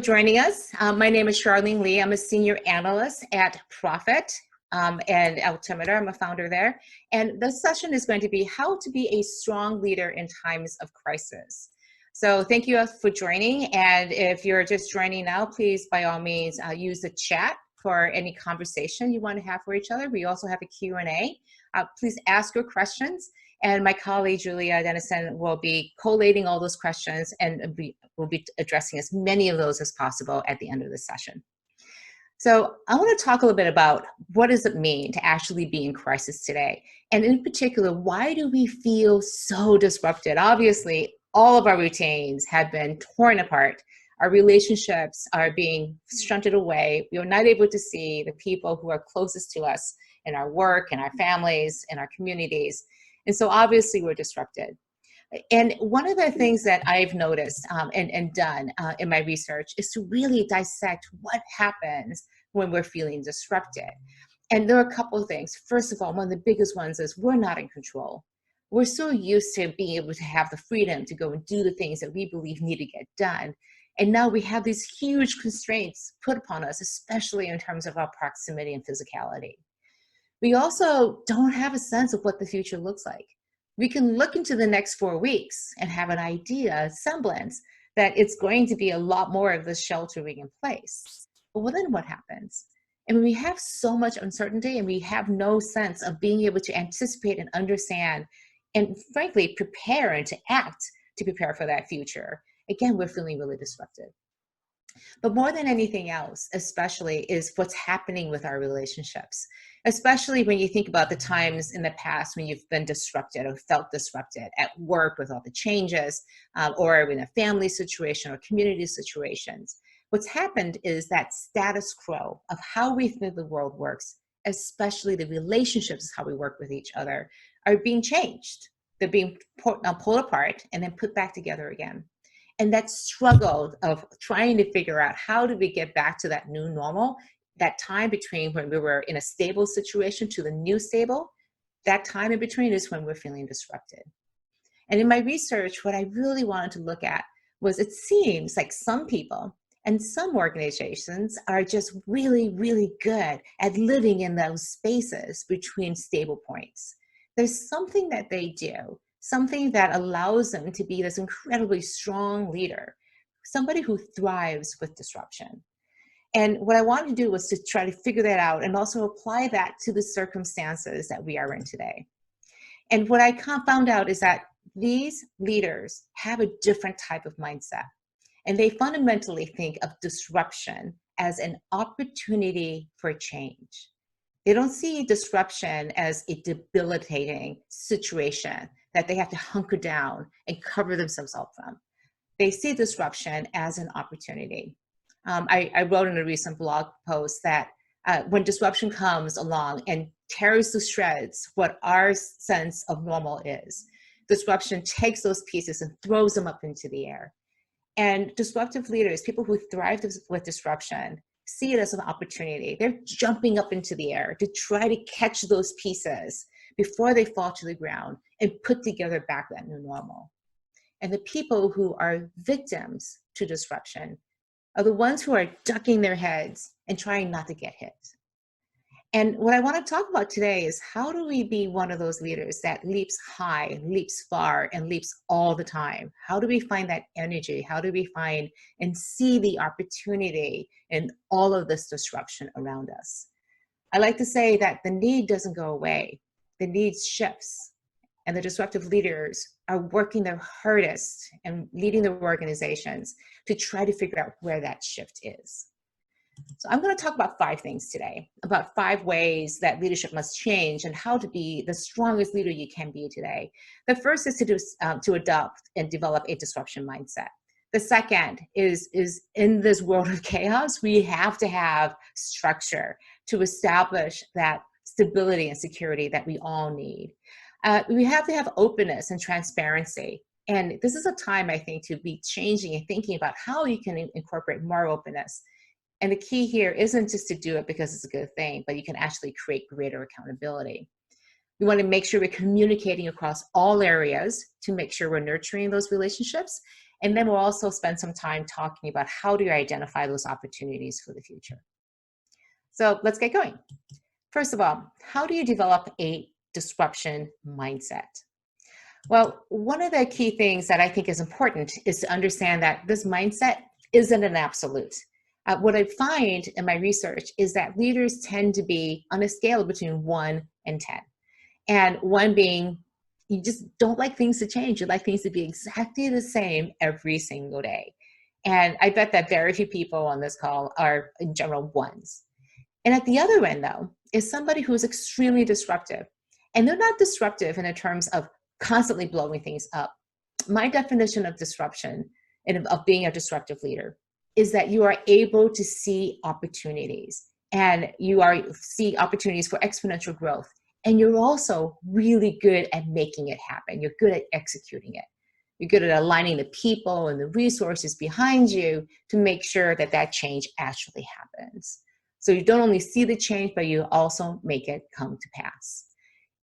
Joining us. My name is Charlene Li. I'm a senior analyst at Profit and Altimeter. I'm a founder there. And the session is going to be how to be a strong leader in times of crisis. So thank you for joining. And if you're just joining now, please, by all means, use the chat for any conversation you want to have for each other. We also have a Q&A. Please ask your questions. And my colleague, Julia Dennison, will be collating all those questions and we'll be addressing as many of those as possible at the end of the session. So I want to talk a little bit about what does it mean to actually be in crisis today? And in particular, why do we feel so disrupted? Obviously, all of our routines have been torn apart. Our relationships are being shunted away. We are not able to see the people who are closest to us in our work, in our families, in our communities. And so obviously we're disrupted. And one of the things that I've noticed and done in my research is to really dissect what happens when we're feeling disrupted. And there are a couple of things. First of all, one of the biggest ones is we're not in control. We're so used to being able to have the freedom to go and do the things that we believe need to get done. And now we have these huge constraints put upon us, especially in terms of our proximity and physicality. We also don't have a sense of what the future looks like. We can look into the next 4 weeks and have an idea, a semblance, that it's going to be a lot more of this sheltering in place. But well, then what happens? And when we have so much uncertainty and we have no sense of being able to anticipate and understand and frankly prepare and to act to prepare for that future, again, we're feeling really disrupted. But more than anything else, especially, is what's happening with our relationships, especially when you think about the times in the past when you've been disrupted or felt disrupted at work with all the changes, or in a family situation or community situations. What's happened is that status quo of how we think the world works, especially the relationships, how we work with each other, are being changed. They're being pulled apart and then put back together again. And that struggle of trying to figure out how do we get back to that new normal, that time between when we were in a stable situation to the new stable, that time in between is when we're feeling disrupted. And in my research, what I really wanted to look at was it seems like some people and some organizations are just really, really good at living in those spaces between stable points. There's something that they do, something that allows them to be this incredibly strong leader, somebody who thrives with disruption. And what I wanted to do was to try to figure that out and also apply that to the circumstances that we are in today. And what I found out is that these leaders have a different type of mindset. And they fundamentally think of disruption as an opportunity for change. They don't see disruption as a debilitating situation that they have to hunker down and cover themselves up from. They see disruption as an opportunity. I wrote in a recent blog post that when disruption comes along and tears to shreds what our sense of normal is, disruption takes those pieces and throws them up into the air. And disruptive leaders, people who thrive with disruption, see it as an opportunity. They're jumping up into the air to try to catch those pieces before they fall to the ground and put together back that new normal. And the people who are victims to disruption are the ones who are ducking their heads and trying not to get hit. And what I want to talk about today is how do we be one of those leaders that leaps high, leaps far, and leaps all the time? How do we find that energy? How do we find and see the opportunity in all of this disruption around us? I like to say that the need doesn't go away. The need shifts. And the disruptive leaders are working their hardest and leading their organizations to try to figure out where that shift is. So I'm going to talk about 5 things today, about 5 ways that leadership must change and how to be the strongest leader you can be today. The first is to adopt and develop a disruption mindset. The second is in this world of chaos, we have to have structure to establish that stability and security that we all need. We have to have openness and transparency. And this is a time, I think, to be changing and thinking about how you can incorporate more openness. And the key here isn't just to do it because it's a good thing, but you can actually create greater accountability. We want to make sure we're communicating across all areas to make sure we're nurturing those relationships And then we'll also spend some time talking about how do you identify those opportunities for the future. So let's get going. First of all, how do you develop a disruption mindset? Well, one of the key things that I think is important is to understand that this mindset isn't an absolute. What I find in my research is that leaders tend to be on a scale between 1 and 10. And 1 being, you just don't like things to change. You like things to be exactly the same every single day. And I bet that very few people on this call are in general 1s. And at the other end, though, is somebody who is extremely disruptive. And they're not disruptive in terms of constantly blowing things up. My definition of disruption and of being a disruptive leader is that you are able to see opportunities, and you see opportunities for exponential growth. And you're also really good at making it happen. You're good at executing it. You're good at aligning the people and the resources behind you to make sure that that change actually happens. So you don't only see the change, but you also make it come to pass.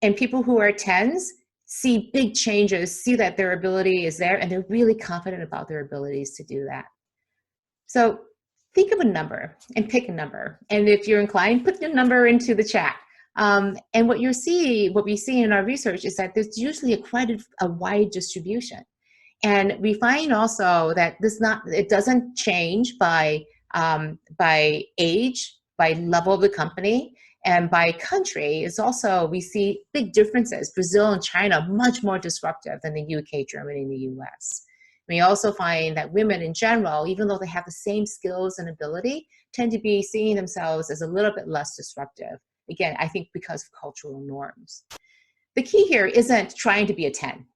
And people who are 10s see big changes, see that their ability is there, and they're really confident about their abilities to do that. So think of a number and pick a number. And if you're inclined, put your number into the chat. And what we see in our research is that there's usually quite a wide distribution. And we find also that it doesn't change by age, by level of the company, and by country. It's also, we see big differences. Brazil and China are much more disruptive than the UK, Germany, and the US. We also find that women in general, even though they have the same skills and ability, tend to be seeing themselves as a little bit less disruptive. Again, I think because of cultural norms. The key here isn't trying to be a 10.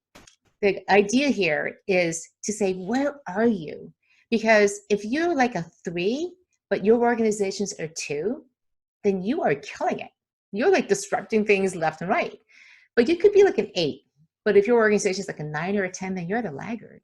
The idea here is to say, where are you? Because if you're like a 3, but your organizations are 2, then you are killing it. You're like disrupting things left and right. But you could be like an 8. But if your organization is like a 9 or a 10, then you're the laggard.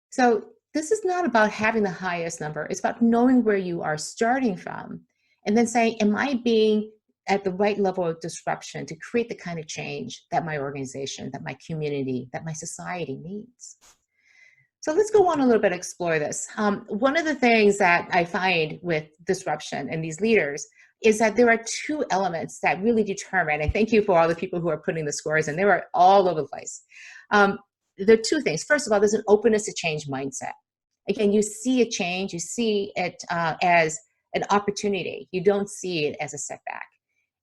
So this is not about having the highest number. It's about knowing where you are starting from and then saying, am I being at the right level of disruption to create the kind of change that my organization, that my community, that my society needs? So let's go on a little bit, explore this. One of the things that I find with disruption and these leaders is that there are 2 elements that really determine, and thank you for all the people who are putting the scores in, they were all over the place. There are 2 things. First of all, there's an openness to change mindset. Again, you see a change, you see it as an opportunity. You don't see it as a setback.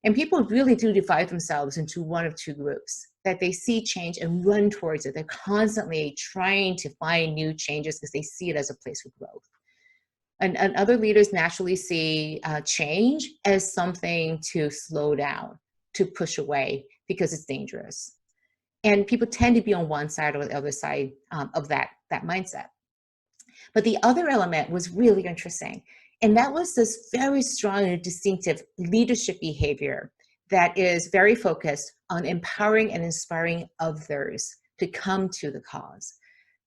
And people really do divide themselves into one of 2 groups, that they see change and run towards it. They're constantly trying to find new changes because they see it as a place for growth. And other leaders naturally see change as something to slow down, to push away because it's dangerous. And people tend to be on one side or the other side of that mindset. But the other element was really interesting. And that was this very strong and distinctive leadership behavior that is very focused on empowering and inspiring others to come to the cause.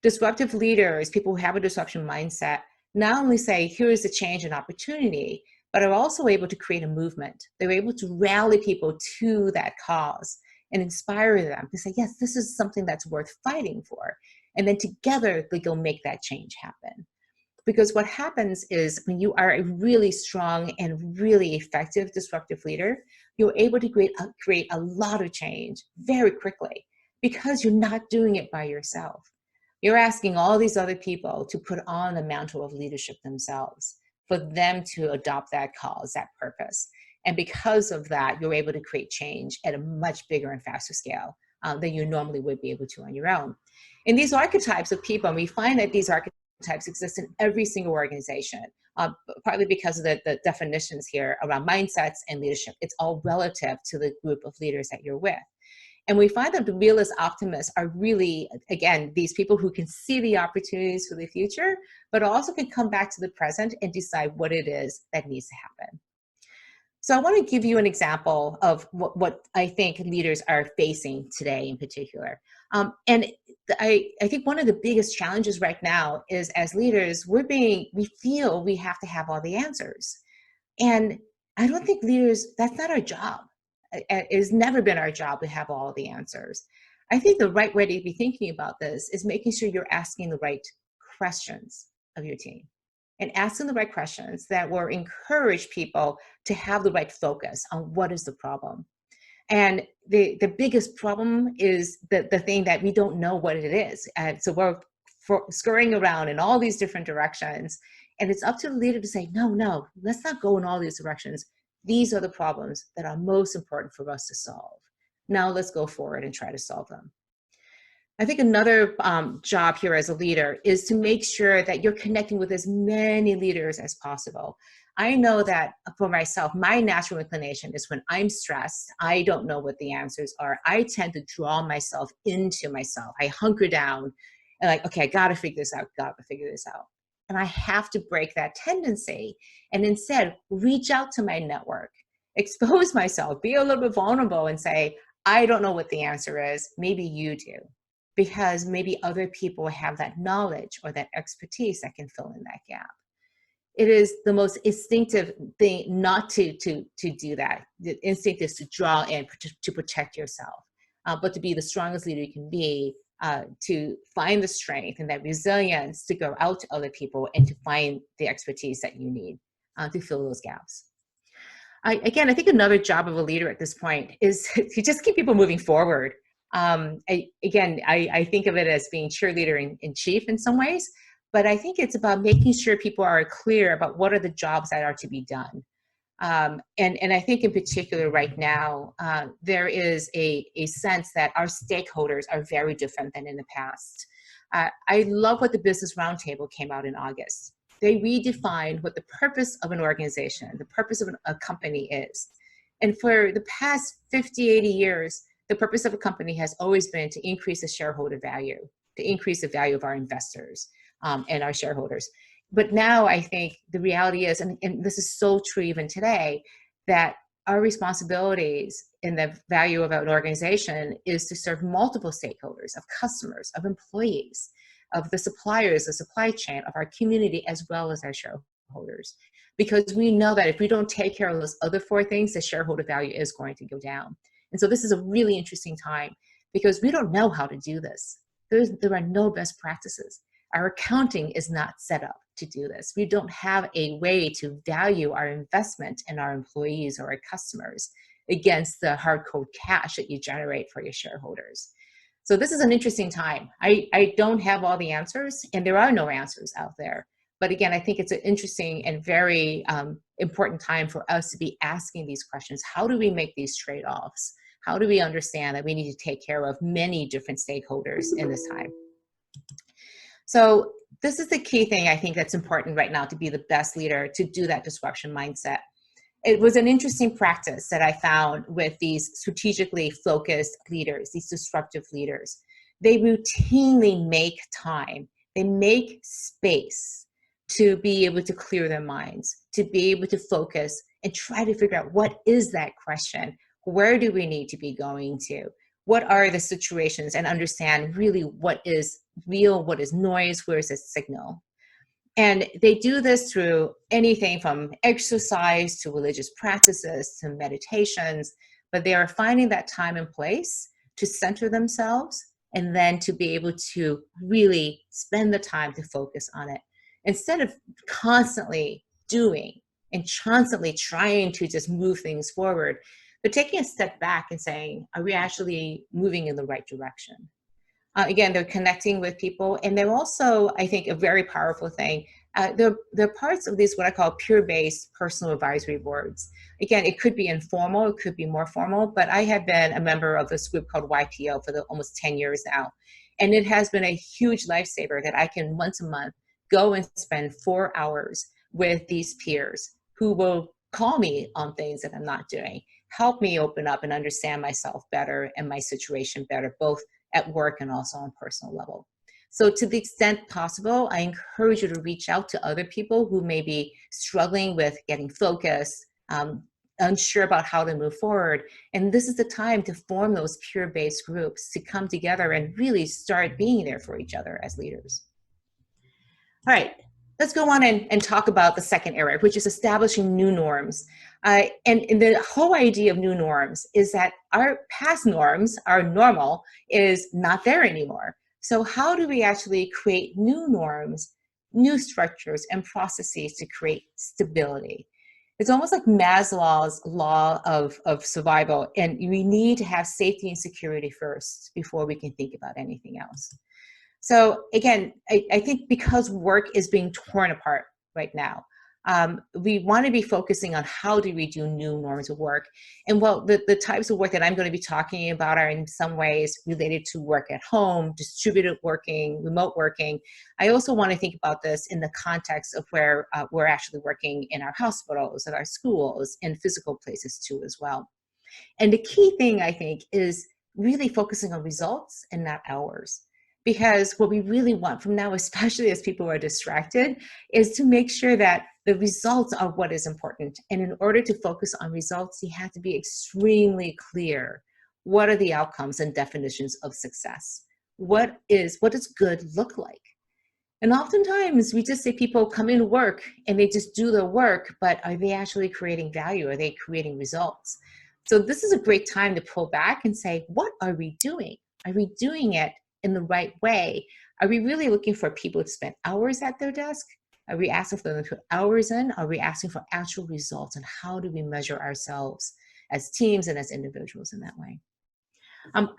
Disruptive leaders, people who have a disruption mindset, not only say, here is a change and opportunity, but are also able to create a movement. They're able to rally people to that cause and inspire them to say, yes, this is something that's worth fighting for. And then together, they go make that change happen. Because what happens is when you are a really strong and really effective disruptive leader, you're able to create a lot of change very quickly because you're not doing it by yourself. You're asking all these other people to put on the mantle of leadership themselves, for them to adopt that cause, that purpose. And because of that, you're able to create change at a much bigger and faster scale than you normally would be able to on your own. And these archetypes of people, and we find that these archetypes exist in every single organization, partly because of the definitions here around mindsets and leadership. It's all relative to the group of leaders that you're with. And we find that the realist optimists are really, again, these people who can see the opportunities for the future, but also can come back to the present and decide what it is that needs to happen. So I want to give you an example of what I think leaders are facing today in particular. And I think one of the biggest challenges right now is, as leaders, we feel we have to have all the answers. And I don't think leaders, that's not our job. It has never been our job to have all the answers. I think the right way to be thinking about this is making sure you're asking the right questions of your team and asking the right questions that will encourage people to have the right focus on what is the problem. And the biggest problem is the thing that we don't know what it is. And so we're scurrying around in all these different directions. And it's up to the leader to say, no, no, let's not go in all these directions. These are the problems that are most important for us to solve. Now let's go forward and try to solve them. I think another job here as a leader is to make sure that you're connecting with as many leaders as possible. I know that for myself, my natural inclination is when I'm stressed, I don't know what the answers are. I tend to draw myself into myself. I hunker down and like, okay, I gotta figure this out, gotta figure this out. And I have to break that tendency and instead reach out to my network, expose myself, be a little bit vulnerable and say, I don't know what the answer is, maybe you do, because maybe other people have that knowledge or that expertise that can fill in that gap. It is the most instinctive thing not to do that. The instinct is to draw in, to protect yourself, but to be the strongest leader you can be, to find the strength and that resilience to go out to other people and to find the expertise that you need to fill those gaps. I think another job of a leader at this point is to just keep people moving forward. I think of it as being cheerleader in chief in some ways, but I think it's about making sure people are clear about what are the jobs that are to be done. And I think in particular right now, there is a sense that our stakeholders are very different than in the past. I love what the Business Roundtable came out in August. They redefined what the purpose of an organization, the purpose of a company is. And for the past 50, 80 years, the purpose of a company has always been to increase the shareholder value, to increase the value of our investors and our shareholders. But now I think the reality is, and this is so true even today, that our responsibilities in the value of an organization is to serve multiple stakeholders, of customers, of employees, of the suppliers, the supply chain, of our community, as well as our shareholders. Because we know that if we don't take care of those other four things, the shareholder value is going to go down. And so this is a really interesting time because we don't know how to do this. There are no best practices. Our accounting is not set up to do this. We don't have a way to value our investment in our employees or our customers against the hard code cash that you generate for your shareholders. So this is an interesting time. I don't have all the answers, and there are no answers out there. But again, I think it's an interesting and very important time for us to be asking these questions. How do we make these trade-offs? How do we understand that we need to take care of many different stakeholders in this time? So this is the key thing I think that's important right now to be the best leader, to do that disruption mindset. It was an interesting practice that I found with these strategically focused leaders, these disruptive leaders. They routinely make time, they make space to be able to clear their minds, to be able to focus and try to figure out what is that question? Where do we need to be going to? What are the situations, and understand really what is real, what is noise, where is the signal. And they do this through anything from exercise to religious practices to meditations, but they are finding that time and place to center themselves and then to be able to really spend the time to focus on it. Instead of constantly doing and constantly trying to just move things forward, but taking a step back and saying, are we actually moving in the right direction? Again, they're connecting with people, and they're also, I think, a very powerful thing. They're parts of these, what I call peer-based personal advisory boards. Again, it could be informal, it could be more formal, but I have been a member of this group called YPO for almost 10 years now. And it has been a huge lifesaver that I can once a month go and spend 4 hours with these peers who will call me on things that I'm not doing, help me open up and understand myself better and my situation better, both at work and also on a personal level. So to the extent possible, I encourage you to reach out to other people who may be struggling with getting focused, unsure about how to move forward. And this is the time to form those peer-based groups to come together and really start being there for each other as leaders. All right. let's go on and talk about the second area, which is establishing new norms. And the whole idea of new norms is that our past norms, our normal, is not there anymore. So how do we actually create new norms, new structures and processes to create stability? It's almost like Maslow's law of survival, and we need to have safety and security first before we can think about anything else. So again, I think because work is being torn apart right now, we want to be focusing on how do we do new norms of work. And well, the types of work that I'm going to be talking about are in some ways related to work at home, distributed working, remote working. I also want to think about this in the context of where we're actually working in our hospitals, at our schools, and physical places too as well. And the key thing, I think, is really focusing on results and not hours. Because what we really want from now, especially as people are distracted, is to make sure that the results are what is important. And in order to focus on results, you have to be extremely clear. What are the outcomes and definitions of success? What does good look like? And oftentimes we just say people come in work and they just do their work, but are they actually creating value? Are they creating results? So this is a great time to pull back and say, what are we doing? Are we doing it in the right way? Are we really looking for people to spend hours at their desk? Are we asking for them to put hours in? Are we asking for actual results? And how do we measure ourselves as teams and as individuals in that way?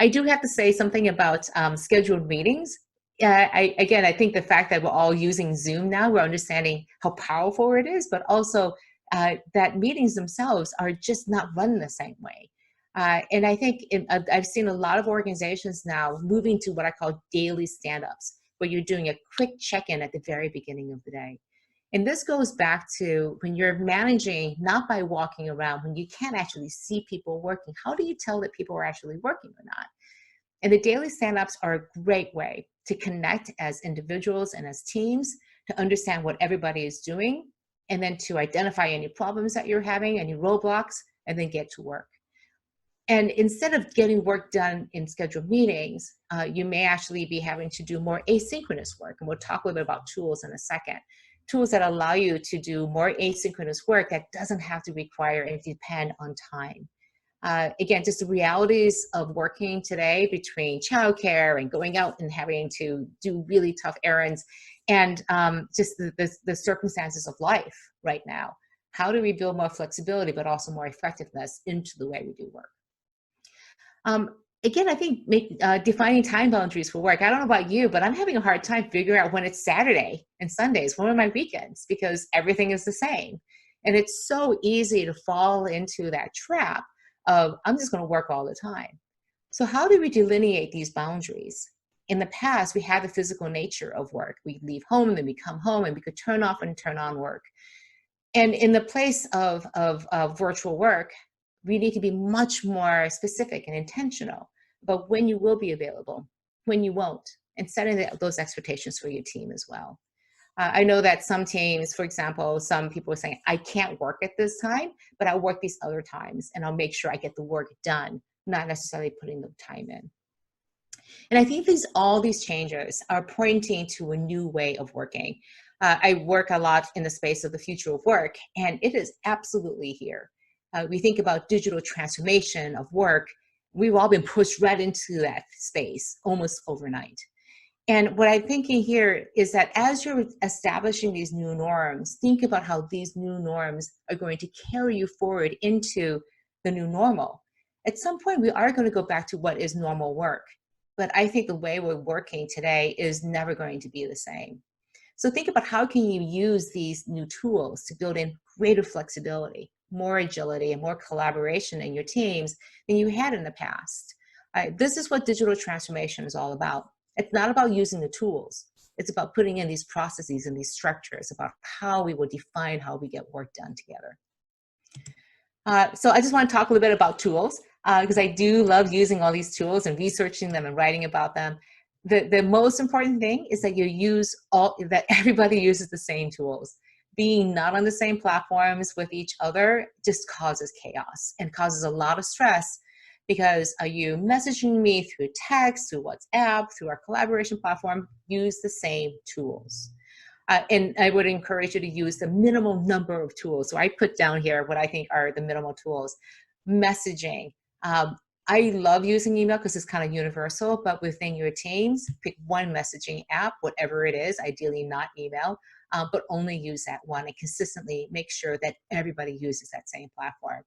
I do have to say something about scheduled meetings. Again, I think the fact that we're all using Zoom now, we're understanding how powerful it is, but also that meetings themselves are just not run the same way. And I think I've seen a lot of organizations now moving to what I call daily stand-ups, where you're doing a quick check-in at the very beginning of the day. And this goes back to when you're managing, not by walking around, when you can't actually see people working, how do you tell that people are actually working or not? And the daily stand-ups are a great way to connect as individuals and as teams, to understand what everybody is doing, and then to identify any problems that you're having, any roadblocks, and then get to work. And instead of getting work done in scheduled meetings, you may actually be having to do more asynchronous work. And we'll talk a little bit about tools in a second. Tools that allow you to do more asynchronous work that doesn't have to require and depend on time. Again, just the realities of working today between childcare and going out and having to do really tough errands, and just the circumstances of life right now. How do we build more flexibility, but also more effectiveness into the way we do work? Again, I think defining time boundaries for work. I don't know about you, but I'm having a hard time figuring out when it's Saturday and Sundays, when are my weekends, because everything is the same. And it's so easy to fall into that trap of, I'm just going to work all the time. So how do we delineate these boundaries? In the past, we had the physical nature of work. We leave home and then we come home and we could turn off and turn on work. And in the place of virtual work, we need to be much more specific and intentional about when you will be available, when you won't, and setting those expectations for your team as well. I know that some teams, for example, some people are saying, I can't work at this time, but I'll work these other times and I'll make sure I get the work done, not necessarily putting the time in. And I think all these changes are pointing to a new way of working. I work a lot in the space of the future of work, and it is absolutely here. We think about digital transformation of work. We've all been pushed right into that space almost overnight. And what I'm thinking here is that as you're establishing these new norms, think about how these new norms are going to carry you forward into the new normal. At some point, we are going to go back to what is normal work. But I think the way we're working today is never going to be the same. So think about how can you use these new tools to build in greater flexibility, more agility, and more collaboration in your teams than you had in the past. This is what digital transformation is all about. It's not about using the tools. It's about putting in these processes and these structures about how we will define how we get work done together. So I just want to talk a little bit about tools because I do love using all these tools and researching them and writing about them. The most important thing is that that everybody uses the same tools. Being not on the same platforms with each other just causes chaos and causes a lot of stress, because are you messaging me through text, through WhatsApp, through our collaboration platform? Use the same tools. And I would encourage you to use the minimal number of tools. So I put down here what I think are the minimal tools. Messaging. I love using email because it's kind of universal, but within your teams, pick one messaging app, whatever it is, ideally not email, but only use that one and consistently make sure that everybody uses that same platform.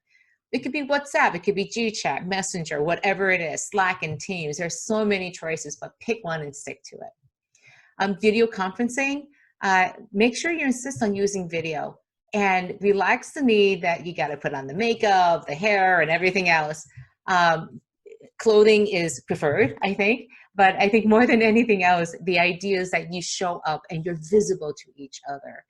It could be WhatsApp, it could be GChat, Messenger, whatever it is, Slack and Teams. There's so many choices, but pick one and stick to it. Video conferencing, make sure you insist on using video and relax the need that you got to put on the makeup, the hair, and everything else. Clothing is preferred, I think, but I think more than anything else, the idea is that you show up and you're visible to each other.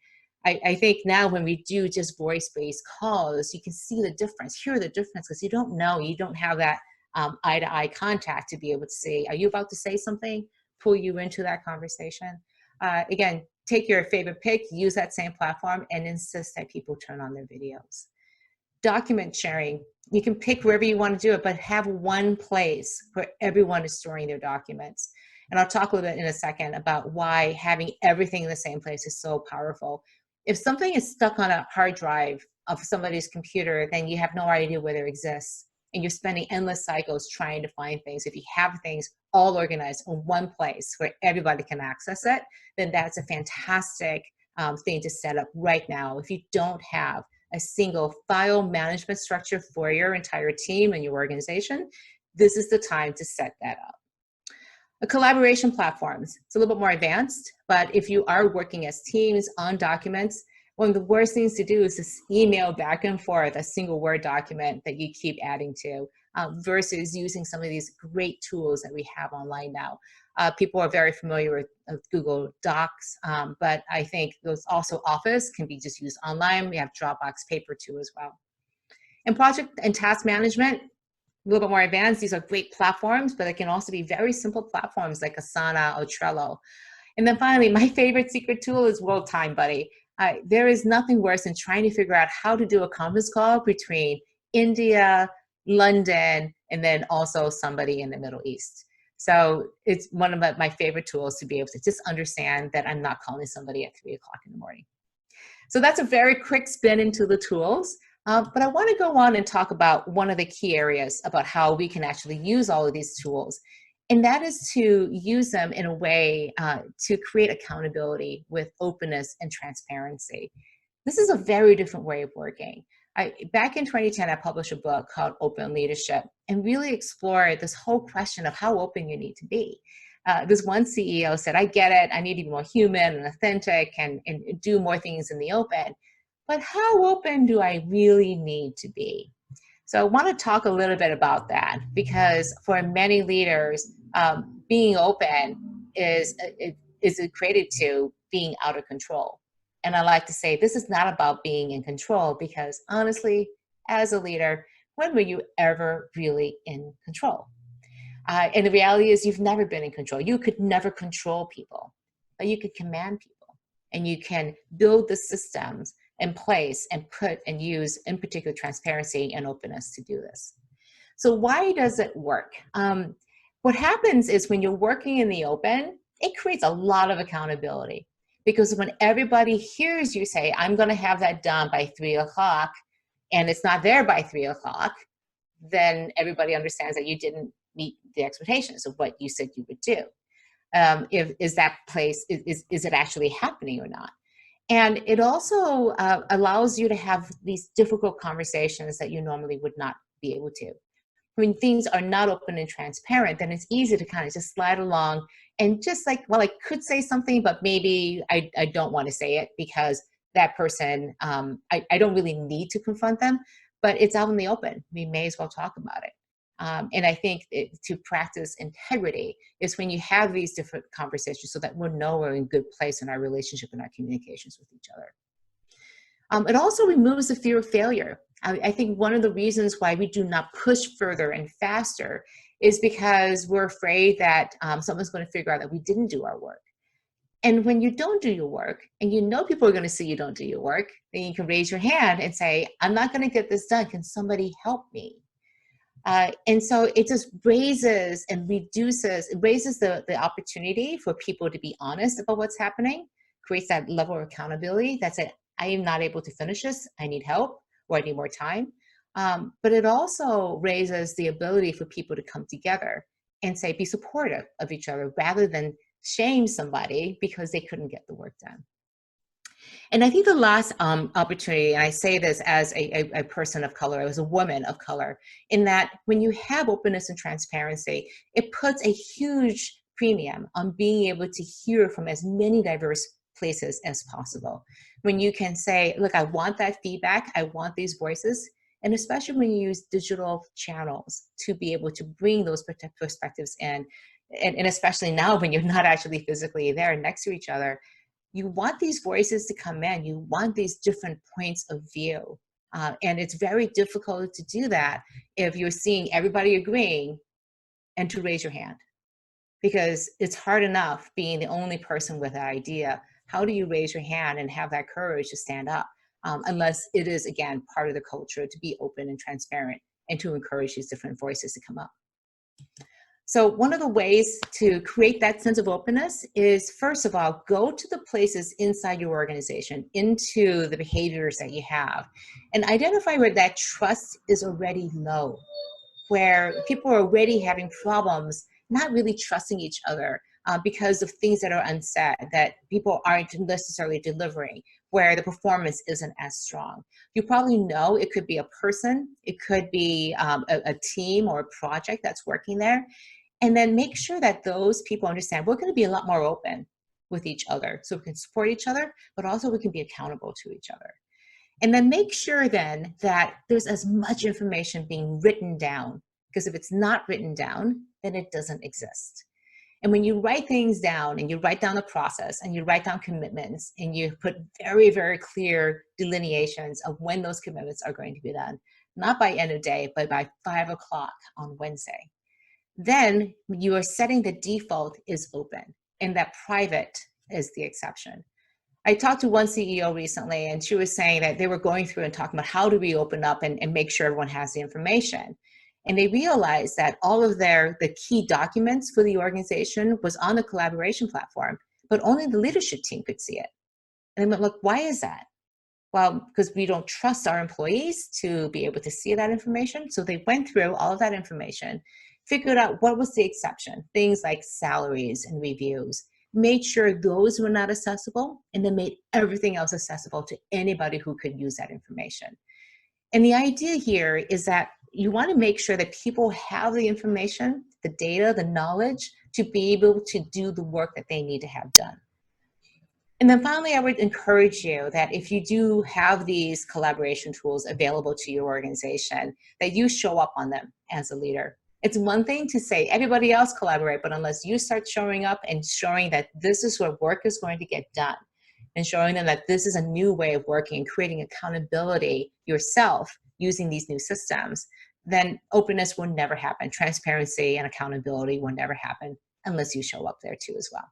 I think now when we do just voice-based calls, you can see the difference, hear the difference, because you don't know, you don't have that eye-to-eye contact to be able to say, are you about to say something? Pull you into that conversation. Again, take your favorite pick, use that same platform, and insist that people turn on their videos. Document sharing, you can pick wherever you want to do it, but have one place where everyone is storing their documents. And I'll talk a little bit in a second about why having everything in the same place is so powerful. If something is stuck on a hard drive of somebody's computer, then you have no idea where it exists. And you're spending endless cycles trying to find things. If you have things all organized in one place where everybody can access it, then that's a fantastic thing to set up right now. If you don't have a single file management structure for your entire team and your organization, this is the time to set that up. Collaboration platforms, it's a little bit more advanced, but if you are working as teams on documents, one of the worst things to do is just email back and forth a single Word document that you keep adding to versus using some of these great tools that we have online now. People are very familiar with Google Docs, but I think those also Office can be just used online. We have Dropbox Paper too as well. And project and task management, a little bit more advanced. These are great platforms, but it can also be very simple platforms like Asana or Trello. And then finally, my favorite secret tool is World Time Buddy. There is nothing worse than trying to figure out how to do a conference call between India, London, and then also somebody in the Middle East. So it's one of my favorite tools to be able to just understand that I'm not calling somebody at 3 o'clock in the morning. So that's a very quick spin into the tools. But I want to go on and talk about one of the key areas about how we can actually use all of these tools. And that is to use them in a way to create accountability with openness and transparency. This is a very different way of working. Back in 2010, I published a book called Open Leadership and really explored this whole question of how open you need to be. This one CEO said, I get it, I need to be more human and authentic and do more things in the open. But how open do I really need to be? So I want to talk a little bit about that because for many leaders, being open is equated to being out of control. And I like to say this is not about being in control because honestly, as a leader, when were you ever really in control? And the reality is you've never been in control. You could never control people, but you could command people and you can build the systems in place and put and use in particular transparency and openness to do this. So why does it work? What happens is when you're working in the open, it creates a lot of accountability because when everybody hears you say, I'm going to have that done by 3 o'clock and it's not there by 3 o'clock, then everybody understands that you didn't meet the expectations of what you said you would do. Is it actually happening or not? And it also allows you to have these difficult conversations that you normally would not be able to. When things are not open and transparent, then it's easy to kind of just slide along and just like, well, I could say something, but maybe I don't want to say it because that person, I don't really need to confront them, but it's out in the open. We may as well talk about it. And I think to practice integrity is when you have these different conversations so that we know we're in a good place in our relationship and our communications with each other. It also removes the fear of failure. I think one of the reasons why we do not push further and faster is because we're afraid that someone's going to figure out that we didn't do our work. And when you don't do your work and you know people are going to see you don't do your work, then you can raise your hand and say, I'm not going to get this done. Can somebody help me? And so it just raises the opportunity for people to be honest about what's happening, creates that level of accountability that said, I am not able to finish this, I need help, or I need more time. But it also raises the ability for people to come together and say, be supportive of each other rather than shame somebody because they couldn't get the work done. And I think the last opportunity, and I say this as a person of color, as a woman of color, in that when you have openness and transparency, it puts a huge premium on being able to hear from as many diverse places as possible. When you can say, look, I want that feedback, I want these voices, and especially when you use digital channels to be able to bring those perspectives in, and especially now when you're not actually physically there next to each other, you want these voices to come in. You want these different points of view. And it's very difficult to do that if you're seeing everybody agreeing and to raise your hand, because it's hard enough being the only person with that idea. How do you raise your hand and have that courage to stand up? Unless it is, again, part of the culture to be open and transparent and to encourage these different voices to come up. So one of the ways to create that sense of openness is, first of all, go to the places inside your organization, into the behaviors that you have, and identify where that trust is already low, where people are already having problems, not really trusting each other because of things that are unsaid, that people aren't necessarily delivering, where the performance isn't as strong. You probably know it could be a person, it could be a team or a project that's working there. And then make sure that those people understand we're going to be a lot more open with each other so we can support each other, but also we can be accountable to each other. And then make sure then that there's as much information being written down, because if it's not written down, then it doesn't exist. And when you write things down and you write down the process and you write down commitments and you put very, very clear delineations of when those commitments are going to be done, not by end of day, but by 5 o'clock on Wednesday, then you are setting the default is open and that private is the exception. I talked to one CEO recently and she was saying that they were going through and talking about how do we open up and make sure everyone has the information. And they realized that all of the key documents for the organization was on the collaboration platform, but only the leadership team could see it. And they went, look, why is that? Well, because we don't trust our employees to be able to see that information. So they went through all of that information, figured out what was the exception, things like salaries and reviews, made sure those were not accessible, and then made everything else accessible to anybody who could use that information. And the idea here is that you want to make sure that people have the information, the data, the knowledge to be able to do the work that they need to have done. And then finally, I would encourage you that if you do have these collaboration tools available to your organization, that you show up on them as a leader. It's one thing to say everybody else collaborate, but unless you start showing up and showing that this is where work is going to get done, and showing them that this is a new way of working, creating accountability yourself using these new systems, then openness will never happen. Transparency and accountability will never happen unless you show up there too as well.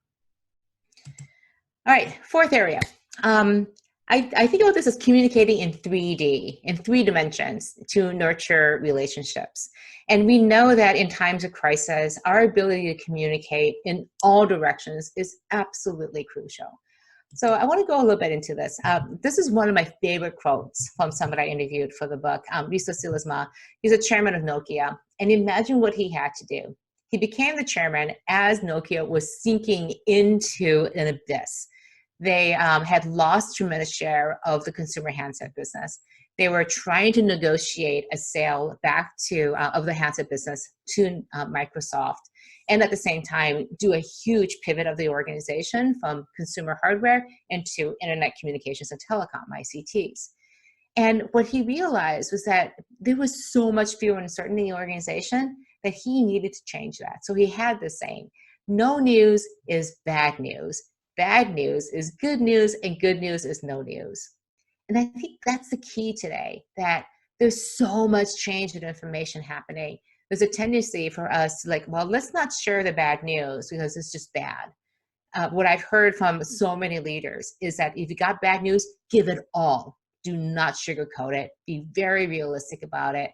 All right, fourth area. I think about this as communicating in 3D, in 3 dimensions to nurture relationships. And we know that in times of crisis, our ability to communicate in all directions is absolutely crucial. So I want to go a little bit into this. This is one of my favorite quotes from somebody I interviewed for the book, Risto Siilasmaa. He's a chairman of Nokia. And imagine what he had to do. He became the chairman as Nokia was sinking into an abyss. They had lost tremendous share of the consumer handset business. They were trying to negotiate a sale back to of the handset business to Microsoft, and at the same time do a huge pivot of the organization from consumer hardware into internet communications and telecom, ICTs. And what he realized was that there was so much fear and uncertainty in the organization that he needed to change that. So he had this saying, no news is bad news. Bad news is good news, and good news is no news. And I think that's the key today, that there's so much change in information happening. There's a tendency for us to well, let's not share the bad news because it's just bad. What I've heard from so many leaders is that if you got bad news, give it all. Do not sugarcoat it. Be very realistic about it.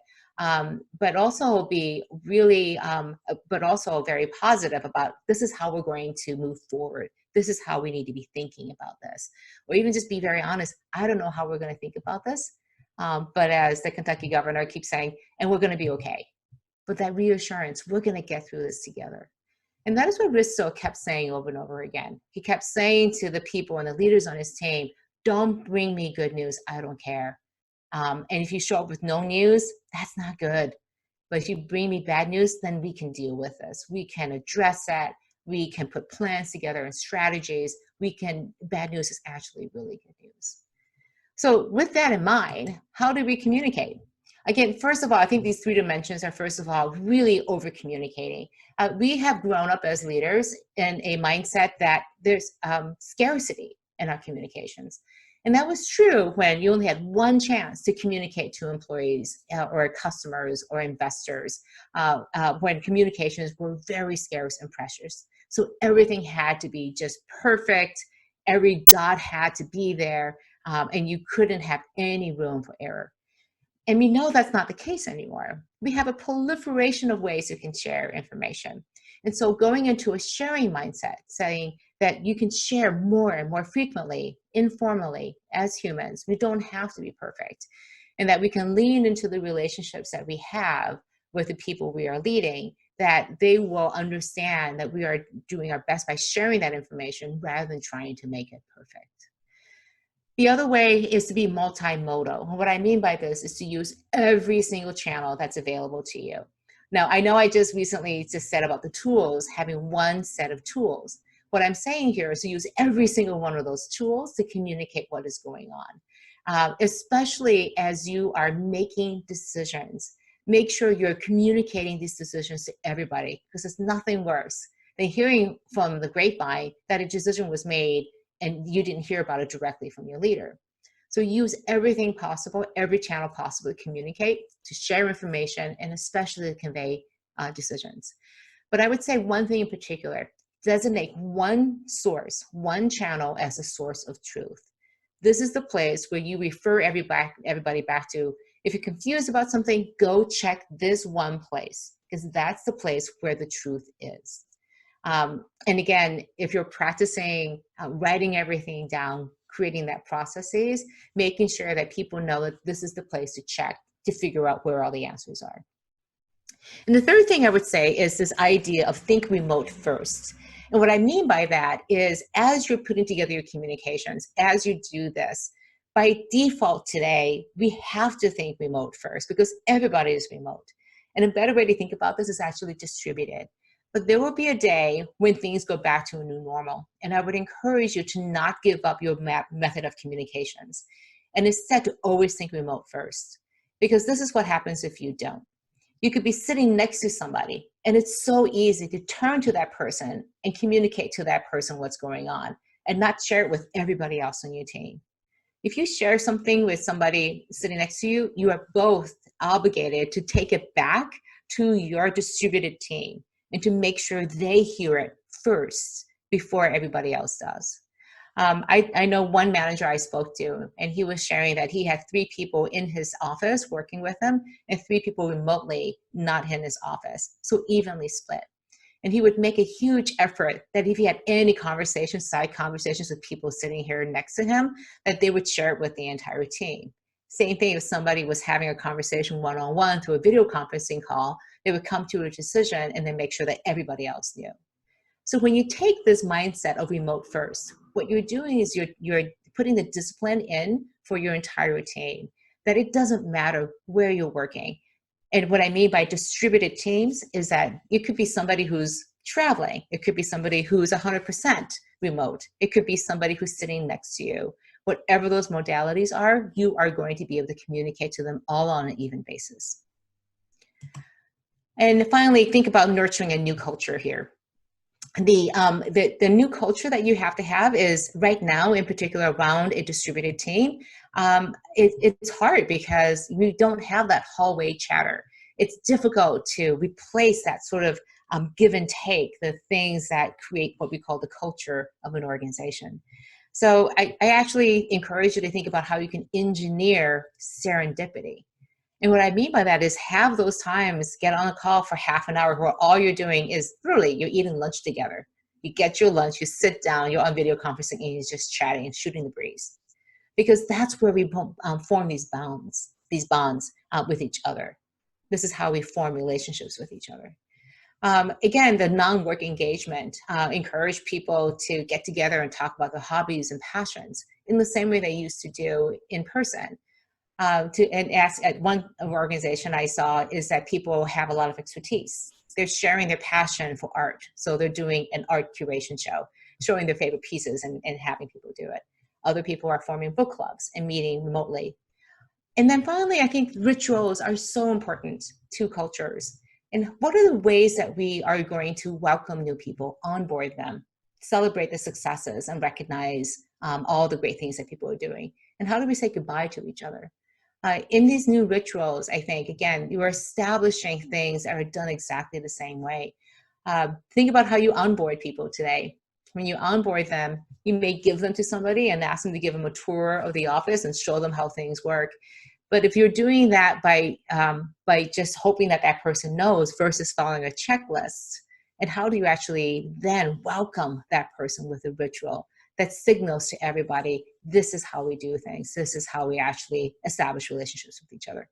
But also be really, but also very positive about this is how we're going to move forward. this is how we need to be thinking about this. Or even just be very honest, I don't know how we're going to think about this. But as the Kentucky governor keeps saying, and we're going to be okay. But that reassurance, we're going to get through this together. And that is what Risto kept saying over and over again. He kept saying to the people and the leaders on his team, don't bring me good news, I don't care. And if you show up with no news, that's not good. But if you bring me bad news, then we can deal with this. We can address that. We can put plans together and strategies. Bad news is actually really good news. So with that in mind, how do we communicate? Again, first of all, I think these three dimensions are, first of all, really over communicating. We have grown up as leaders in a mindset that there's scarcity in our communications. And that was true when you only had one chance to communicate to employees or customers or investors, when communications were very scarce and precious. So everything had to be just perfect. Every dot had to be there, and you couldn't have any room for error. And we know that's not the case anymore. We have a proliferation of ways you can share information. And so going into a sharing mindset, saying that you can share more and more frequently, informally, as humans. We don't have to be perfect. And that we can lean into the relationships that we have with the people we are leading, that they will understand that we are doing our best by sharing that information rather than trying to make it perfect. The other way is to be multimodal. And what I mean by this is to use every single channel that's available to you. Now, I know I just recently said about the tools, having one set of tools. What I'm saying here is to use every single one of those tools to communicate what is going on, especially as you are making decisions. Make sure you're communicating these decisions to everybody, because there's nothing worse than hearing from the grapevine that a decision was made and you didn't hear about it directly from your leader. So use everything possible, every channel possible to communicate, to share information, and especially to convey decisions. But I would say one thing in particular: designate one source, one channel as a source of truth. This is the place where you refer everybody back to. If you're confused about something, go check this one place, because that's the place where the truth is. And again, if you're practicing writing everything down, creating that processes, making sure that people know that this is the place to check to figure out where all the answers are. And the third thing I would say is this idea of think remote first. And what I mean by that is, as you're putting together your communications, as you do this, by default today, we have to think remote first because everybody is remote. And a better way to think about this is actually distributed. But there will be a day when things go back to a new normal. And I would encourage you to not give up your method of communications. And instead to always think remote first. Because this is what happens if you don't. You could be sitting next to somebody, and it's so easy to turn to that person and communicate to that person what's going on and not share it with everybody else on your team. If you share something with somebody sitting next to you, you are both obligated to take it back to your distributed team and to make sure they hear it first before everybody else does. I know one manager I spoke to, and he was sharing that he had 3 people in his office working with him and 3 people remotely not in his office, so evenly split. And he would make a huge effort that if he had any conversations, side conversations with people sitting here next to him, that they would share it with the entire team. Same thing if somebody was having a conversation one-on-one through a video conferencing call, they would come to a decision and then make sure that everybody else knew. So when you take this mindset of remote first, what you're doing is you're putting the discipline in for your entire team, that it doesn't matter where you're working. And what I mean by distributed teams is that it could be somebody who's traveling. It could be somebody who's 100% remote. It could be somebody who's sitting next to you. Whatever those modalities are, you are going to be able to communicate to them all on an even basis. And finally, think about nurturing a new culture here. The new culture that you have to have is right now, in particular, around a distributed team. It's hard because we don't have that hallway chatter. It's difficult to replace that sort of give and take, the things that create what we call the culture of an organization. So I actually encourage you to think about how you can engineer serendipity. And what I mean by that is have those times, get on a call for half an hour where all you're doing is literally you're eating lunch together. You get your lunch, you sit down, you're on video conferencing, and you're just chatting and shooting the breeze. Because that's where we form these bonds with each other. This is how we form relationships with each other. Again, the non-work engagement encourage people to get together and talk about their hobbies and passions in the same way they used to do in person. And ask at one organization I saw is that people have a lot of expertise. They're sharing their passion for art. So they're doing an art curation show, showing their favorite pieces and having people do it. Other people are forming book clubs and meeting remotely. And then finally, I think rituals are so important to cultures. And what are the ways that we are going to welcome new people, onboard them, celebrate the successes, and recognize all the great things that people are doing? And how do we say goodbye to each other? In these new rituals, I think, again, you are establishing things that are done exactly the same way. Think about how you onboard people today. When you onboard them, you may give them to somebody and ask them to give them a tour of the office and show them how things work. But if you're doing that by just hoping that that person knows versus following a checklist, and how do you actually then welcome that person with a ritual that signals to everybody, this is how we do things. This is how we actually establish relationships with each other.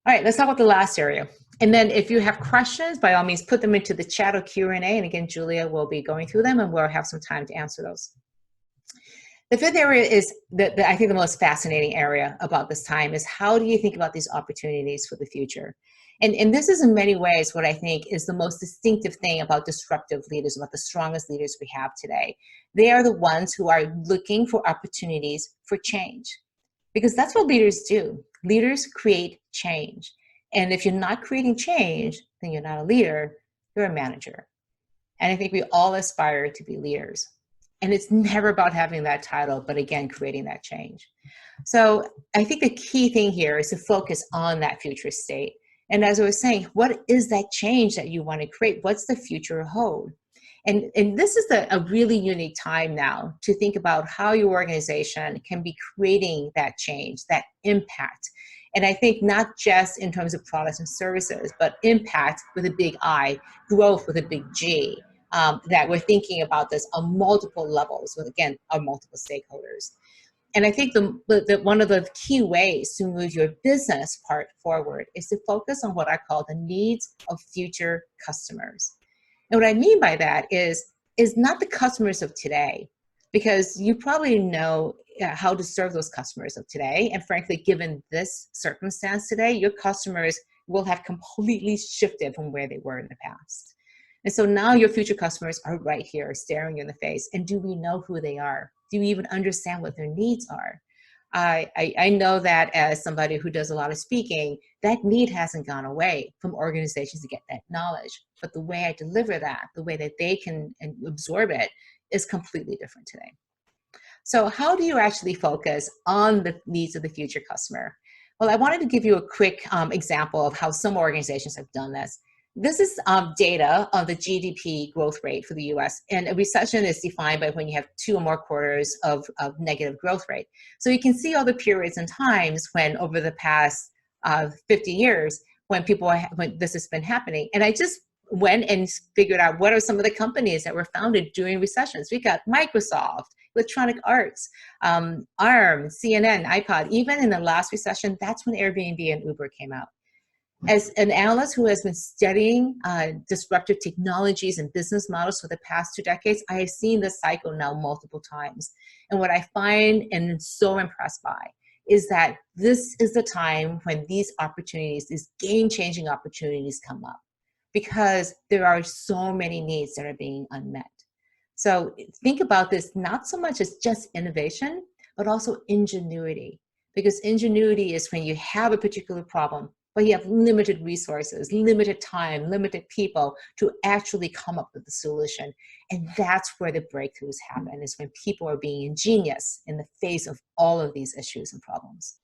All right, let's talk about the last area. And then if you have questions, by all means, put them into the chat or Q&A. And again, Julia will be going through them and we'll have some time to answer those. The fifth area is, I think the most fascinating area about this time is how do you think about these opportunities for the future? And this is in many ways what I think is the most distinctive thing about disruptive leaders, about the strongest leaders we have today. They are the ones who are looking for opportunities for change, because that's what leaders do. Leaders create change. And if you're not creating change, then you're not a leader, you're a manager. And I think we all aspire to be leaders. And it's never about having that title, but again, creating that change. So I think the key thing here is to focus on that future state. And as I was saying, what is that change that you want to create? What's the future hold? And this is a really unique time now to think about how your organization can be creating that change, that impact. And I think not just in terms of products and services, but impact with a big I, growth with a big G, that we're thinking about this on multiple levels with, again, our multiple stakeholders. And I think one of the key ways to move your business part forward is to focus on what I call the needs of future customers. And what I mean by that is not the customers of today, because you probably know how to serve those customers of today. And frankly, given this circumstance today, your customers will have completely shifted from where they were in the past. And so now your future customers are right here staring you in the face. And do we know who they are? Do you even understand what their needs are? I know that as somebody who does a lot of speaking, that need hasn't gone away from organizations to get that knowledge. But the way I deliver that, the way that they can absorb it, is completely different today. So how do you actually focus on the needs of the future customer? Well, I wanted to give you a quick example of how some organizations have done this. This is data on the GDP growth rate for the US, and a recession is defined by when you have 2 or more quarters of negative growth rate. So you can see all the periods and times when over the past 50 years, when this has been happening. And I just went and figured out what are some of the companies that were founded during recessions. We got Microsoft, Electronic Arts, ARM, CNN, iPod. Even in the last recession, that's when Airbnb and Uber came out. As an analyst who has been studying disruptive technologies and business models for the past 2 decades, I have seen this cycle now multiple times. And what I find and am so impressed by is that this is the time when these opportunities, these game-changing opportunities come up, because there are so many needs that are being unmet. So think about this not so much as just innovation, but also ingenuity. Because ingenuity is when you have a particular problem, but you have limited resources, limited time, limited people to actually come up with the solution. And that's where the breakthroughs happen, is when people are being ingenious in the face of all of these issues and problems.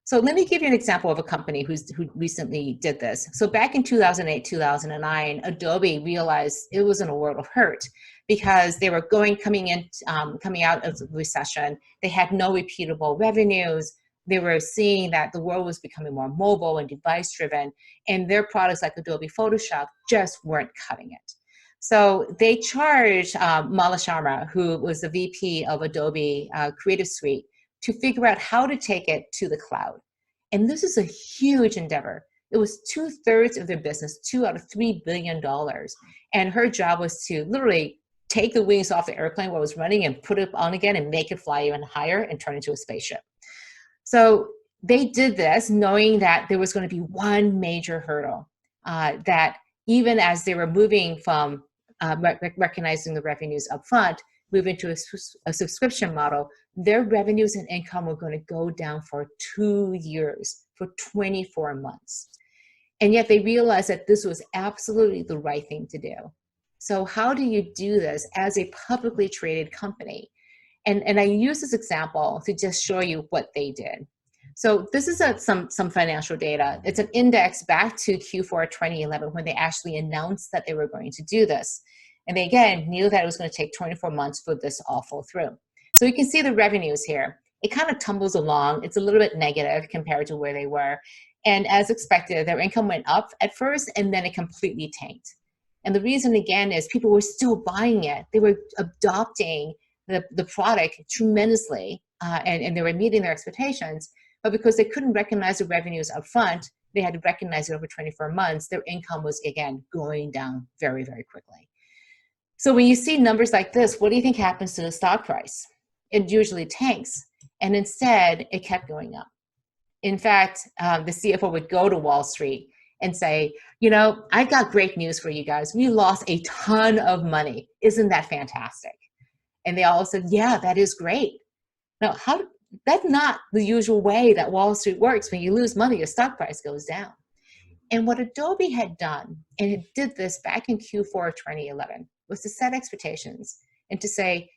So let me give you an example of a company who recently did this. So back in 2008, 2009, Adobe realized it was in a world of hurt because they were coming out of the recession. They had no repeatable revenues. They were seeing that the world was becoming more mobile and device driven, and their products like Adobe Photoshop just weren't cutting it. So they charged Mala Sharma, who was the VP of Adobe Creative Suite, to figure out how to take it to the cloud. And this is a huge endeavor. It was 2/3 of their business, $2 out of $3 billion. And her job was to literally take the wings off the airplane while it was running and put it on again and make it fly even higher and turn into a spaceship. So they did this knowing that there was going to be one major hurdle, that even as they were moving from recognizing the revenues up front, moving to a subscription model, their revenues and income were going to go down for 2 years, for 24 months. And yet they realized that this was absolutely the right thing to do. So how do you do this as a publicly traded company? And I use this example to just show you what they did. So this is some financial data. It's an index back to Q4 2011 when they actually announced that they were going to do this. And they, again, knew that it was going to take 24 months for this all fall through. So you can see the revenues here. It kind of tumbles along. It's a little bit negative compared to where they were. And as expected, their income went up at first, and then it completely tanked. And the reason, again, is people were still buying it. They were adopting the product tremendously, and they were meeting their expectations. But because they couldn't recognize the revenues up front, they had to recognize it over 24 months. Their income was, again, going down very, very quickly. So when you see numbers like this, what do you think happens to the stock price? It usually tanks. And instead, it kept going up. In fact, the CFO would go to Wall Street and say, you know, I've got great news for you guys. We lost a ton of money. Isn't that fantastic? And they all said, yeah, that is great. Now, that's not the usual way that Wall Street works. When you lose money, your stock price goes down. And what Adobe had done, and it did this back in Q4 of 2011, was to set expectations and to say,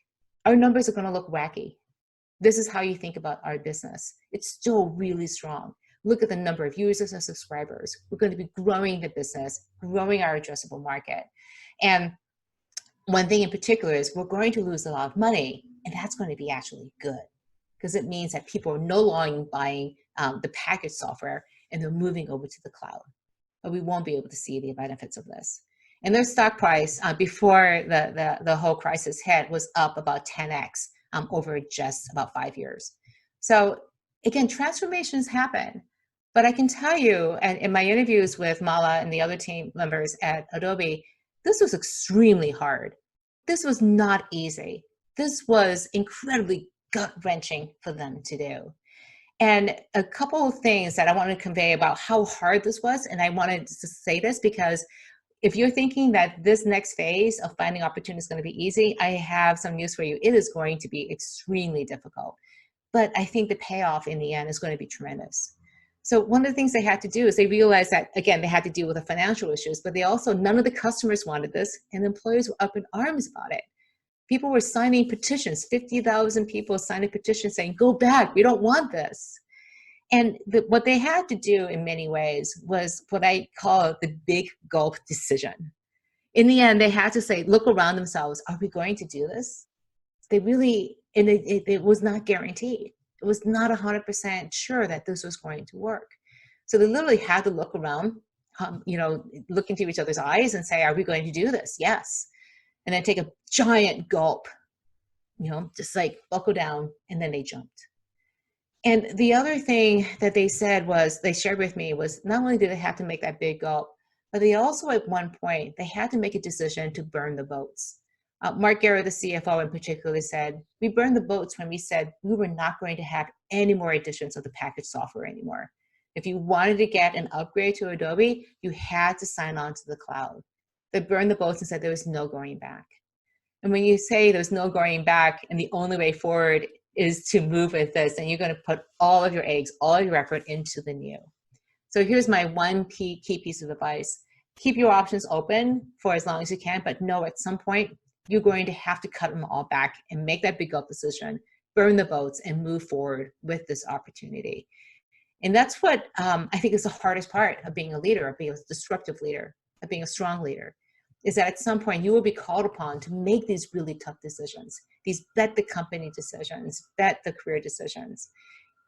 our numbers are going to look wacky. This is how you think about our business. It's still really strong. Look at the number of users and subscribers. We're going to be growing the business, growing our addressable market. And one thing in particular is we're going to lose a lot of money, and that's going to be actually good because it means that people are no longer buying the packaged software and they're moving over to the cloud. But we won't be able to see the benefits of this. And their stock price before the whole crisis hit was up about 10x over just about 5 years. So again, transformations happen. But I can tell you, and in my interviews with Mala and the other team members at Adobe, this was extremely hard. This was not easy. This was incredibly gut-wrenching for them to do. And a couple of things that I want to convey about how hard this was, and I wanted to say this because if you're thinking that this next phase of finding opportunity is going to be easy, I have some news for you. It is going to be extremely difficult. But I think the payoff in the end is going to be tremendous. So one of the things they had to do is they realized that, again, they had to deal with the financial issues, but they also, none of the customers wanted this, and employees were up in arms about it. People were signing petitions, 50,000 people signed a petition saying, go back, we don't want this. And what they had to do in many ways was what I call the big gulp decision. In the end, they had to say, look around themselves, are we going to do this? They really, and it was not guaranteed. It was not 100% sure that this was going to work. So they literally had to look around, look into each other's eyes and say, are we going to do this? Yes. And then take a giant gulp, just like buckle down, and then they jumped. And the other thing that they said was, they shared with me was not only did they have to make that big gulp, but they also at one point, they had to make a decision to burn the boats. Mark Garrett, the CFO in particular, said, we burned the boats when we said we were not going to have any more editions of the packaged software anymore. If you wanted to get an upgrade to Adobe, you had to sign on to the cloud. They burned the boats and said there was no going back. And when you say there's no going back and the only way forward is to move with this, and you're going to put all of your eggs, all of your effort into the new. So here's my one key piece of advice. Keep your options open for as long as you can, but know at some point you're going to have to cut them all back and make that big gulp decision, burn the boats, and move forward with this opportunity. And that's what I think is the hardest part of being a leader, of being a disruptive leader, of being a strong leader, is that at some point you will be called upon to make these really tough decisions, these bet the company decisions, bet the career decisions.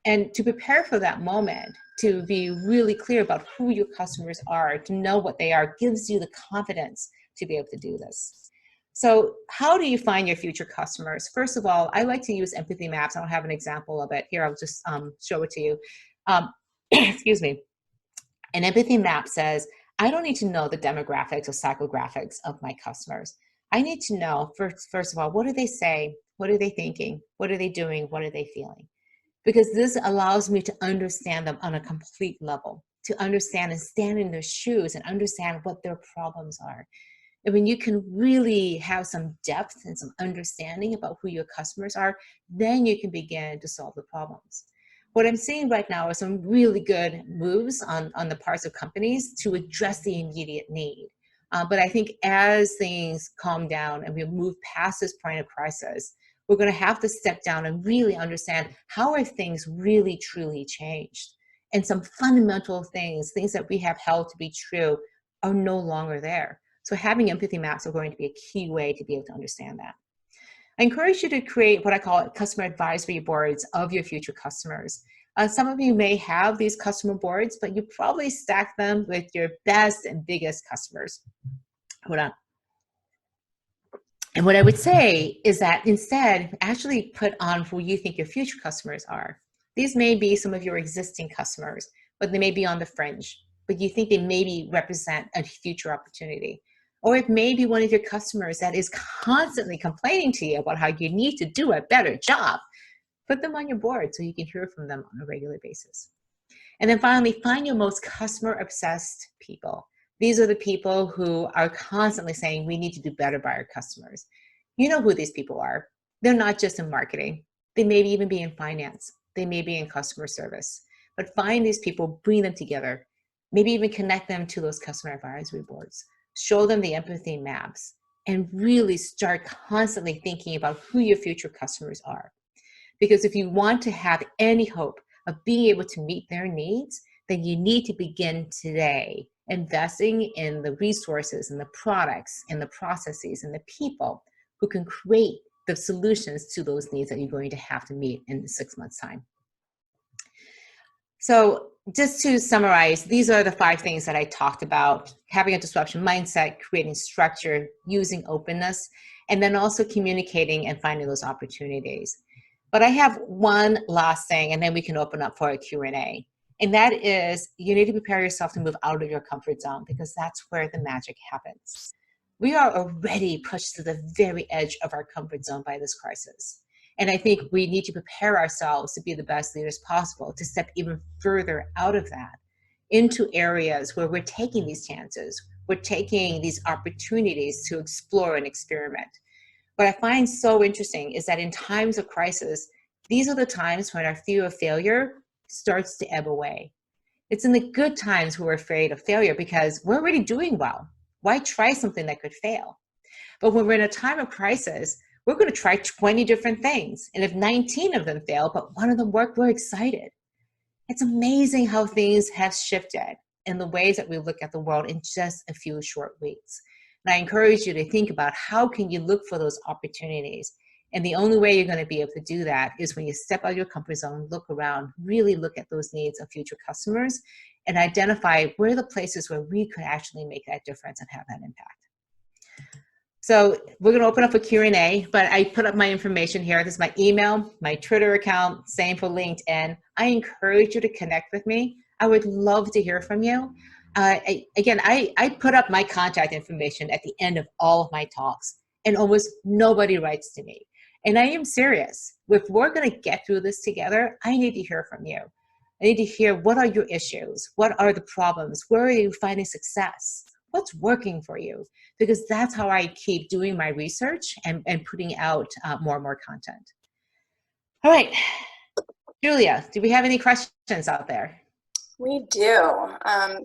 And to prepare for that moment, to be really clear about who your customers are, to know what they are, gives you the confidence to be able to do this. So how do you find your future customers? First of all, I like to use empathy maps. I'll have an example of it here. I'll just show it to you. Excuse me. An empathy map says, I don't need to know the demographics or psychographics of my customers. I need to know, first of all, what do they say? What are they thinking? What are they doing? What are they feeling? Because this allows me to understand them on a complete level, to understand and stand in their shoes and understand what their problems are. And when you can really have some depth and some understanding about who your customers are, then you can begin to solve the problems. What I'm seeing right now are some really good moves on the parts of companies to address the immediate need. But I think as things calm down and we move past this point of crisis, we're going to have to step down and really understand how are things really truly changed. And some fundamental things that we have held to be true are no longer there. So having empathy maps are going to be a key way to be able to understand that. I encourage you to create what I call customer advisory boards of your future customers. Some of you may have these customer boards, but you probably stack them with your best and biggest customers. Hold on. And what I would say is that instead, actually put on who you think your future customers are. These may be some of your existing customers, but they may be on the fringe, but you think they maybe represent a future opportunity. Or it may be one of your customers that is constantly complaining to you about how you need to do a better job. Put them on your board so you can hear from them on a regular basis. And then finally, find your most customer-obsessed people. These are the people who are constantly saying, we need to do better by our customers. You know who these people are. They're not just in marketing. They may even be in finance. They may be in customer service. But find these people, bring them together, maybe even connect them to those customer advisory boards. Show them the empathy maps and really start constantly thinking about who your future customers are. Because if you want to have any hope of being able to meet their needs, then you need to begin today investing in the resources and the products and the processes and the people who can create the solutions to those needs that you're going to have to meet in 6 months' time. So just to summarize, these are the 5 things that I talked about: having a disruption mindset, creating structure, using openness, and then also communicating and finding those opportunities. But I have one last thing, and then we can open up for a Q&A. And that is, you need to prepare yourself to move out of your comfort zone, because that's where the magic happens. We are already pushed to the very edge of our comfort zone by this crisis. And I think we need to prepare ourselves to be the best leaders possible, to step even further out of that into areas where we're taking these chances, we're taking these opportunities to explore and experiment. What I find so interesting is that in times of crisis, these are the times when our fear of failure starts to ebb away. It's in the good times we're afraid of failure because we're already doing well. Why try something that could fail? But when we're in a time of crisis, we're going to try 20 different things. And if 19 of them fail, but one of them worked, we're excited. It's amazing how things have shifted in the ways that we look at the world in just a few short weeks. And I encourage you to think about how can you look for those opportunities. And the only way you're going to be able to do that is when you step out of your comfort zone, look around, really look at those needs of future customers and identify where are the places where we could actually make that difference and have that impact. So we're going to open up a Q&A, but I put up my information here. This is my email, my Twitter account, same for LinkedIn. I encourage you to connect with me. I would love to hear from you. I put up my contact information at the end of all of my talks, and almost nobody writes to me. And I am serious. If we're going to get through this together, I need to hear from you. I need to hear, what are your issues? What are the problems? Where are you finding success? What's working for you? Because that's how I keep doing my research and putting out more and more content. All right, Julia, do we have any questions out there? We do.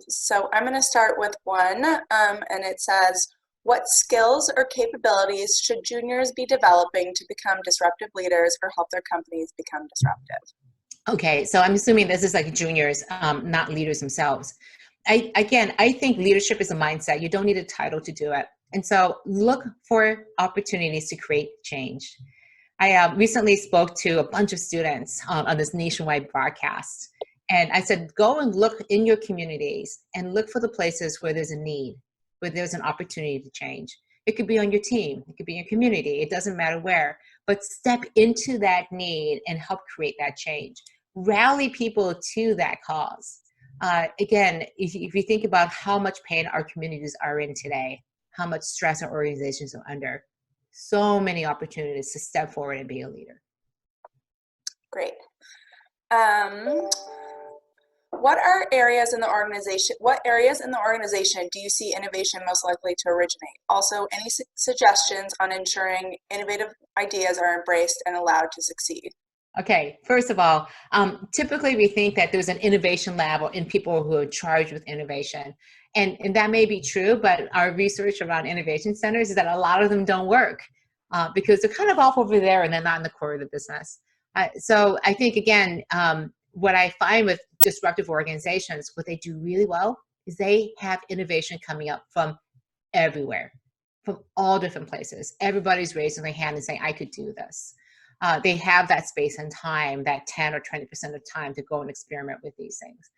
So I'm going to start with one, and it says, what skills or capabilities should juniors be developing to become disruptive leaders or help their companies become disruptive? Okay, so I'm assuming this is like juniors, not leaders themselves. I think leadership is a mindset. You don't need a title to do it. And so look for opportunities to create change. I recently spoke to a bunch of students on this nationwide broadcast. And I said, go and look in your communities and look for the places where there's a need. where there's an opportunity to change. It could be on your team, it could be in your community, it doesn't matter where, but step into that need and help create that change. Rally people to that cause. Again, if you think about how much pain our communities are in today, how much stress our organizations are under, so many opportunities to step forward and be a leader. Great. What areas in the organization do you see innovation most likely to originate? Also, any suggestions on ensuring innovative ideas are embraced and allowed to succeed? Okay, first of all, typically we think that there's an innovation lab or in people who are charged with innovation. And that may be true, but our research around innovation centers is that a lot of them don't work because they're kind of off over there and they're not in the core of the business. So I think, again, what I find with disruptive organizations, what they do really well is they have innovation coming up from everywhere, from all different places. Everybody's raising their hand and saying, I could do this. They have that space and time, that 10 or 20% of time to go and experiment with these things.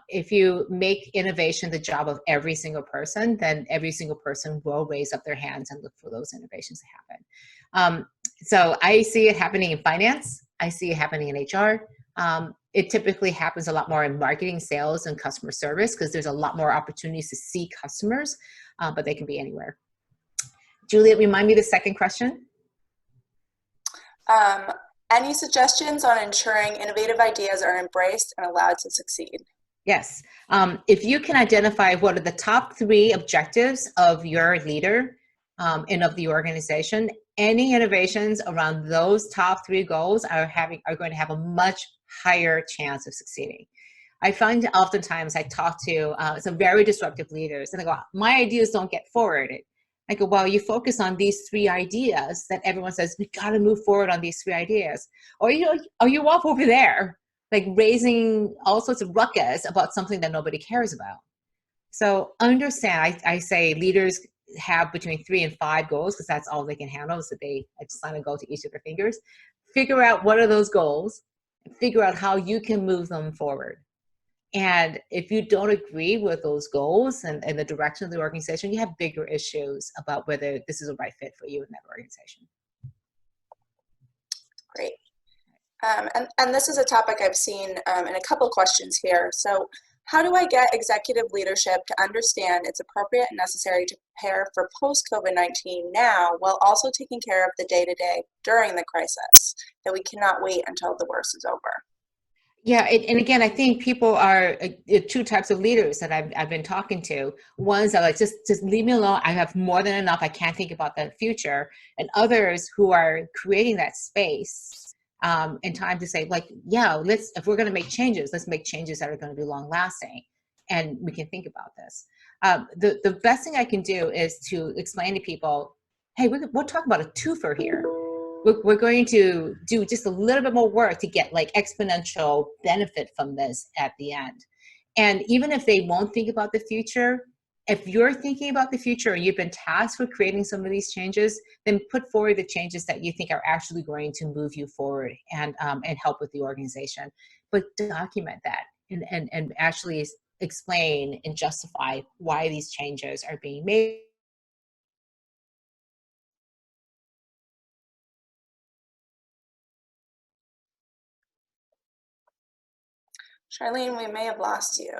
If you make innovation the job of every single person, then every single person will raise up their hands and look for those innovations to happen. So I see it happening in finance. I see it happening in HR. It typically happens a lot more in marketing, sales, and customer service because there's a lot more opportunities to see customers, but they can be anywhere. Juliet, remind me the second question. Any suggestions on ensuring innovative ideas are embraced and allowed to succeed? Yes. If you can identify what are the top 3 objectives of your leader and of the organization, any innovations around those top 3 goals are going to have a much higher chance of succeeding. I find oftentimes I talk to some very disruptive leaders and they go, my ideas don't get forwarded. I go, well, you focus on these 3 ideas that everyone says, we got to move forward on these 3 ideas. Or are you off over there, like raising all sorts of ruckus about something that nobody cares about? So understand, I say leaders have between 3 and 5 goals because that's all they can handle is that they assign a goal to each of their fingers. Figure out what are those goals and figure out how you can move them forward. And if you don't agree with those goals and the direction of the organization, you have bigger issues about whether this is a right fit for you in that organization. Great. And this is a topic I've seen in a couple questions here. So how do I get executive leadership to understand it's appropriate and necessary to prepare for post-COVID-19 now while also taking care of the day-to-day during the crisis, that we cannot wait until the worst is over? Yeah, and again, I think people are 2 types of leaders that I've been talking to. Ones that are like, just leave me alone. I have more than enough. I can't think about the future. And others who are creating that space and time to say, like, yeah, if we're going to make changes, let's make changes that are going to be long lasting. And we can think about this. The best thing I can do is to explain to people, hey, we'll talk about a twofer here. We're going to do just a little bit more work to get like exponential benefit from this at the end. And even if they won't think about the future, if you're thinking about the future and you've been tasked with creating some of these changes, then put forward the changes that you think are actually going to move you forward and help with the organization. But document that and actually explain and justify why these changes are being made. Charlene, we may have lost you.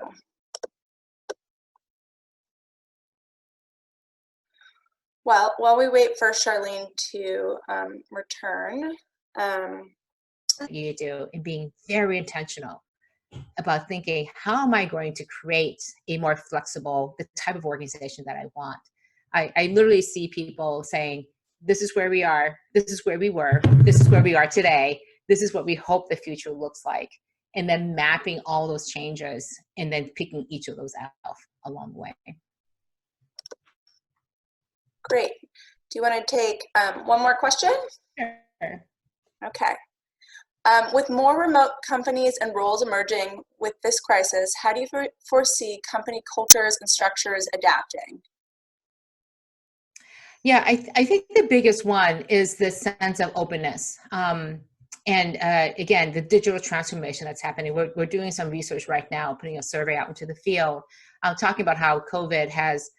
Well, while we wait for Charlene to return. You do, and being very intentional about thinking, how am I going to create a more flexible, the type of organization that I want? I literally see people saying, this is where we are, this is where we were, this is where we are today, this is what we hope the future looks like. And then mapping all those changes and then picking each of those out along the way. Great. Do you want to take one more question? Sure. Okay. With more remote companies and roles emerging with this crisis, how do you foresee company cultures and structures adapting? Yeah, I think the biggest one is the sense of openness. And again, the digital transformation that's happening. We're doing some research right now, putting a survey out into the field, talking about how COVID has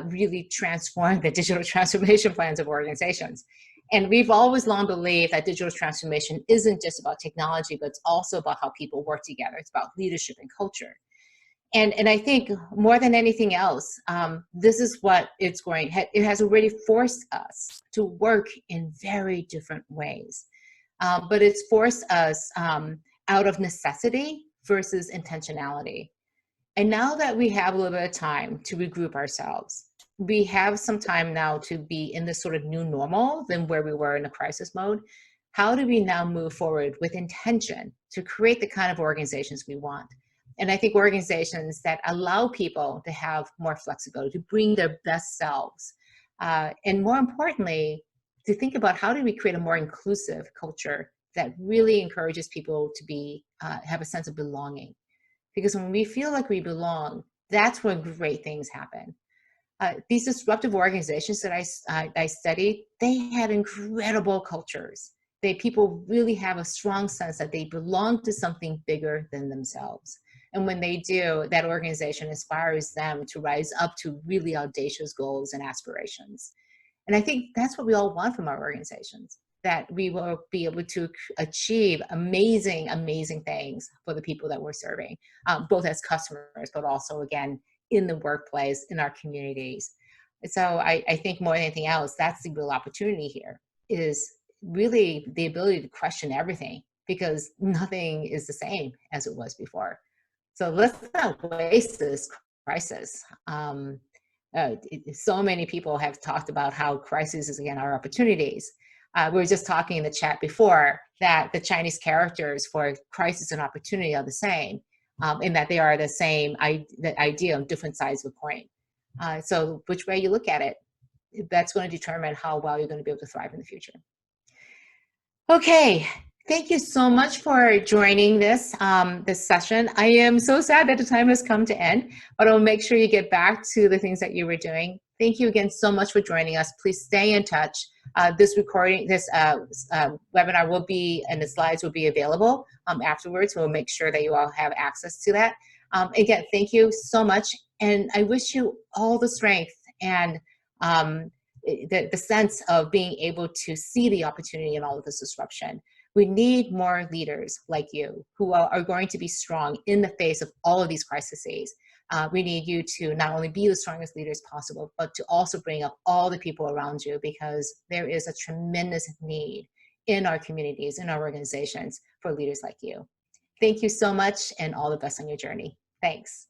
really transform the digital transformation plans of organizations. And we've always long believed that digital transformation isn't just about technology, but it's also about how people work together. It's about leadership and culture. And I think more than anything else, this is what it has already forced us to work in very different ways. But it's forced us out of necessity versus intentionality. And now that we have a little bit of time to regroup ourselves, we have some time now to be in this sort of new normal than where we were in a crisis mode. How do we now move forward with intention to create the kind of organizations we want? And I think organizations that allow people to have more flexibility, to bring their best selves, and more importantly, to think about how do we create a more inclusive culture that really encourages people to be have a sense of belonging. Because when we feel like we belong, that's when great things happen. These disruptive organizations that I studied, they had incredible cultures. People really have a strong sense that they belong to something bigger than themselves. And when they do, that organization inspires them to rise up to really audacious goals and aspirations. And I think that's what we all want from our organizations, that we will be able to achieve amazing, amazing things for the people that we're serving, both as customers, but also, again, in the workplace, in our communities. So I think more than anything else, that's the real opportunity here, is really the ability to question everything, because nothing is the same as it was before. So let's not waste this crisis. So many people have talked about how crises, again, are opportunities. We were just talking in the chat before that the Chinese characters for crisis and opportunity are the same, in that they are the same the idea on different sides of the coin. So which way you look at it, that's going to determine how well you're going to be able to thrive in the future. Okay, thank you so much for joining this session. I am so sad that the time has come to end, but I'll make sure you get back to the things that you were doing. Thank you again so much for joining us. Please stay in touch. This webinar will be, and the slides will be available afterwards. We'll make sure that you all have access to that. Again, thank you so much, and I wish you all the strength and the sense of being able to see the opportunity in all of this disruption. We need more leaders like you who are going to be strong in the face of all of these crises. We need you to not only be the strongest leaders possible, but to also bring up all the people around you, because there is a tremendous need in our communities, in our organizations, for leaders like you. Thank you so much, and all the best on your journey. Thanks.